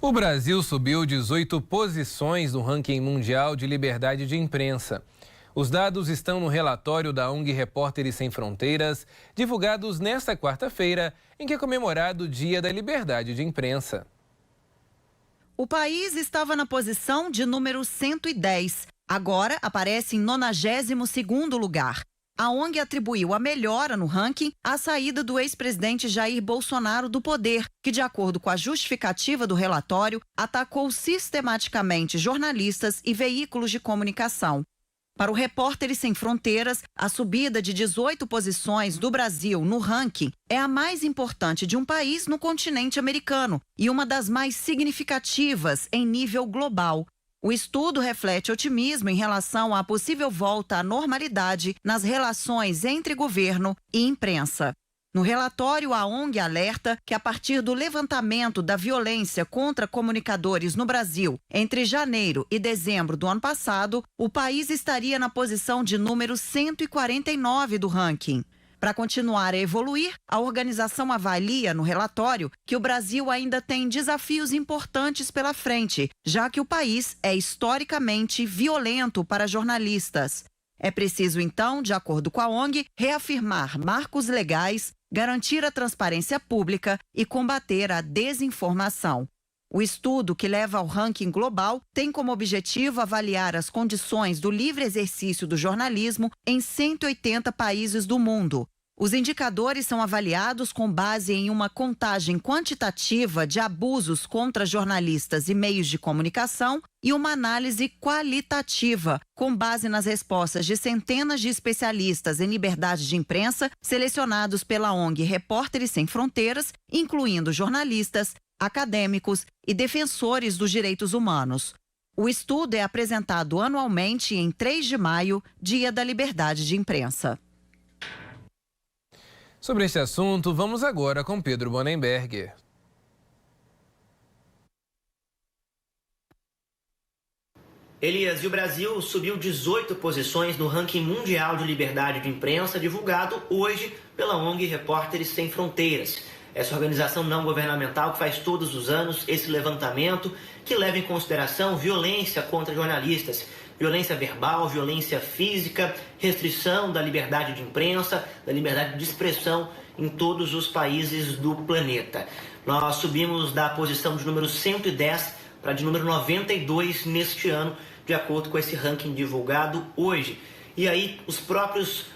O Brasil subiu 18 posições no ranking mundial de liberdade de imprensa. Os dados estão no relatório da ONG Repórteres Sem Fronteiras, divulgados nesta quarta-feira, em que é comemorado o Dia da Liberdade de Imprensa. O país estava na posição de número 110. Agora aparece em 92º lugar. A ONG atribuiu a melhora no ranking à saída do ex-presidente Jair Bolsonaro do poder, que, de acordo com a justificativa do relatório, atacou sistematicamente jornalistas e veículos de comunicação. Para o Repórteres Sem Fronteiras, a subida de 18 posições do Brasil no ranking é a mais importante de um país no continente americano e uma das mais significativas em nível global. O estudo reflete otimismo em relação à possível volta à normalidade nas relações entre governo e imprensa. No relatório, a ONG alerta que, a partir do levantamento da violência contra comunicadores no Brasil entre janeiro e dezembro do ano passado, o país estaria na posição de número 149 do ranking. Para continuar a evoluir, a organização avalia no relatório que o Brasil ainda tem desafios importantes pela frente, já que o país é historicamente violento para jornalistas. É preciso, então, de acordo com a ONG, reafirmar marcos legais, garantir a transparência pública e combater a desinformação. O estudo, que leva ao ranking global, tem como objetivo avaliar as condições do livre exercício do jornalismo em 180 países do mundo. Os indicadores são avaliados com base em uma contagem quantitativa de abusos contra jornalistas e meios de comunicação e uma análise qualitativa, com base nas respostas de centenas de especialistas em liberdade de imprensa selecionados pela ONG Repórteres Sem Fronteiras, incluindo jornalistas, acadêmicos e defensores dos direitos humanos. O estudo é apresentado anualmente em 3 de maio, Dia da Liberdade de Imprensa. Sobre este assunto, vamos agora com Pedro Bonenberger. Elias, e o Brasil subiu 18 posições no ranking mundial de liberdade de imprensa, divulgado hoje pela ONG Repórteres Sem Fronteiras. Essa organização não governamental que faz todos os anos esse levantamento, que leva em consideração violência contra jornalistas, violência verbal, violência física, restrição da liberdade de imprensa, da liberdade de expressão em todos os países do planeta. Nós subimos da posição de número 110 para de número 92 neste ano, de acordo com esse ranking divulgado hoje. E aí os próprios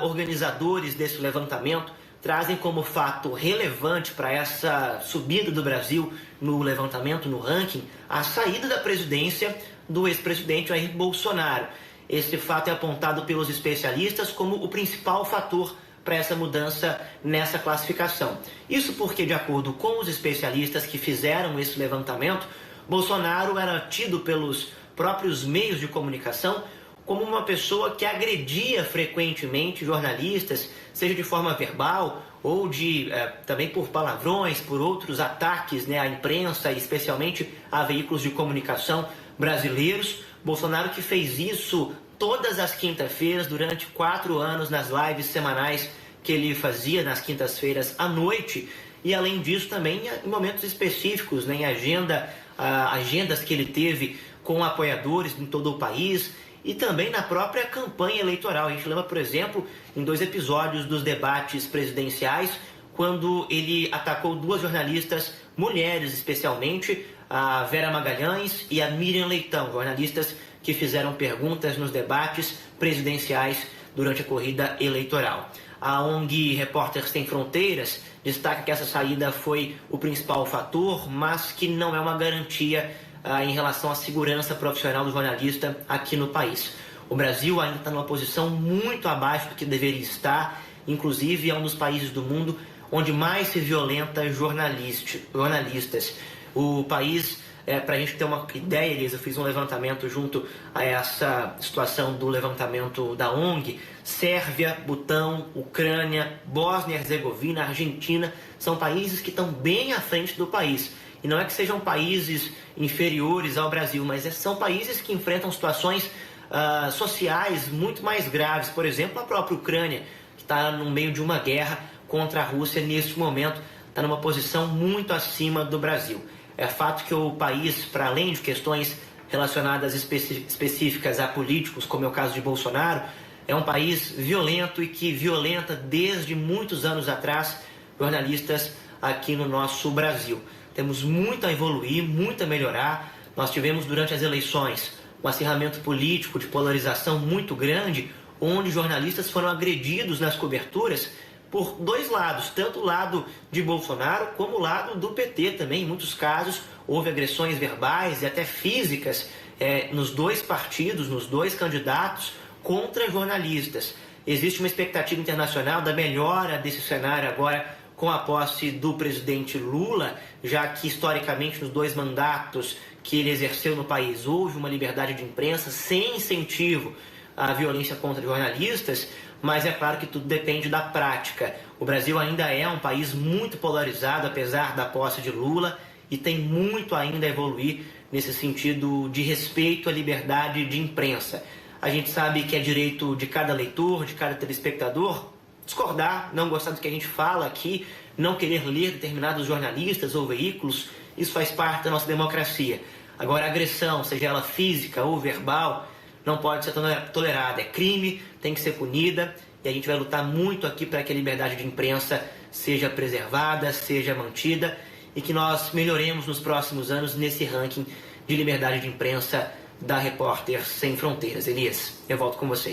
organizadores desse levantamento trazem como fato relevante para essa subida do Brasil no levantamento, no ranking, a saída da presidência do ex-presidente Jair Bolsonaro. Esse fato é apontado pelos especialistas como o principal fator para essa mudança nessa classificação. Isso porque, de acordo com os especialistas que fizeram esse levantamento, Bolsonaro era tido pelos próprios meios de comunicação como uma pessoa que agredia frequentemente jornalistas, seja de forma verbal ou também por palavrões, por outros ataques, à imprensa e especialmente a veículos de comunicação brasileiros. Bolsonaro que fez isso todas as quintas-feiras durante 4 anos nas lives semanais que ele fazia nas quintas-feiras à noite, e além disso também em momentos específicos, em agendas que ele teve com apoiadores em todo o país e também na própria campanha eleitoral. A gente lembra, por exemplo, em 2 episódios dos debates presidenciais, quando ele atacou 2 jornalistas, mulheres especialmente, a Vera Magalhães e a Miriam Leitão, jornalistas que fizeram perguntas nos debates presidenciais durante a corrida eleitoral. A ONG Repórteres Sem Fronteiras destaca que essa saída foi o principal fator, mas que não é uma garantia em relação à segurança profissional do jornalista aqui no país. O Brasil ainda está numa posição muito abaixo do que deveria estar, inclusive é um dos países do mundo onde mais se violenta jornalistas. O país, para a gente ter uma ideia, Elisa, eu fiz um levantamento junto a essa situação do levantamento da ONG. Sérvia, Butão, Ucrânia, Bósnia e Herzegovina, Argentina, são países que estão bem à frente do país. E não é que sejam países inferiores ao Brasil, mas são países que enfrentam situações sociais muito mais graves. Por exemplo, a própria Ucrânia, que está no meio de uma guerra contra a Rússia neste momento, está numa posição muito acima do Brasil. É fato que o país, para além de questões relacionadas específicas a políticos, como é o caso de Bolsonaro, é um país violento e que violenta desde muitos anos atrás jornalistas aqui no nosso Brasil. Temos muito a evoluir, muito a melhorar. Nós tivemos durante as eleições um acirramento político de polarização muito grande, onde jornalistas foram agredidos nas coberturas por dois lados, tanto o lado de Bolsonaro como o lado do PT também. Em muitos casos houve agressões verbais e até físicas nos dois partidos, nos dois candidatos, contra jornalistas. Existe uma expectativa internacional da melhora desse cenário agora com a posse do presidente Lula, já que historicamente nos dois mandatos que ele exerceu no país houve uma liberdade de imprensa sem incentivo à violência contra jornalistas, mas é claro que tudo depende da prática. O Brasil ainda é um país muito polarizado, apesar da posse de Lula, e tem muito ainda a evoluir nesse sentido de respeito à liberdade de imprensa. A gente sabe que é direito de cada leitor, de cada telespectador, discordar, não gostar do que a gente fala aqui, não querer ler determinados jornalistas ou veículos, isso faz parte da nossa democracia. Agora, a agressão, seja ela física ou verbal, não pode ser tolerada. É crime, tem que ser punida, e a gente vai lutar muito aqui para que a liberdade de imprensa seja preservada, seja mantida, e que nós melhoremos nos próximos anos nesse ranking de liberdade de imprensa da Repórter Sem Fronteiras. Elias, eu volto com você.